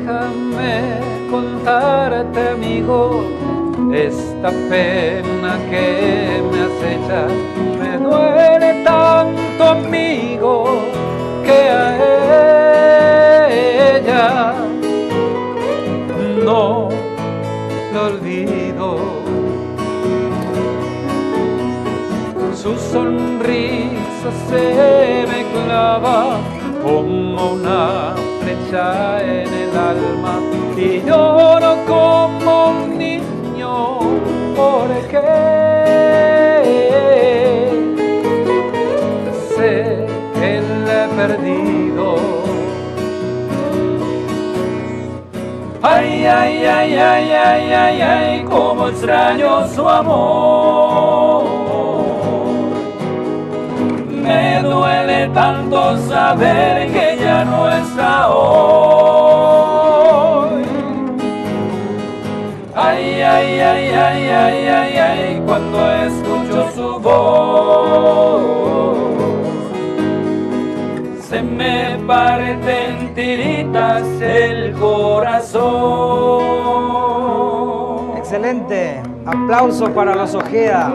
Déjame contarte, amigo, esta pena que me acecha. Me duele tanto, amigo, que a ella no lo olvido. Su sonrisa se me clava como una flecha en el alma y lloro como un niño porque sé que la he perdido. Ay, ay, ay, ay, ay, ay, ay, cómo extraño su amor. Me duele tanto saber que ya no está hoy. Ay, ay, ay, ay, ay, ay, ay, cuando escucho su voz, se me parte en tiritas el corazón. Excelente, aplausos para los Ojeda.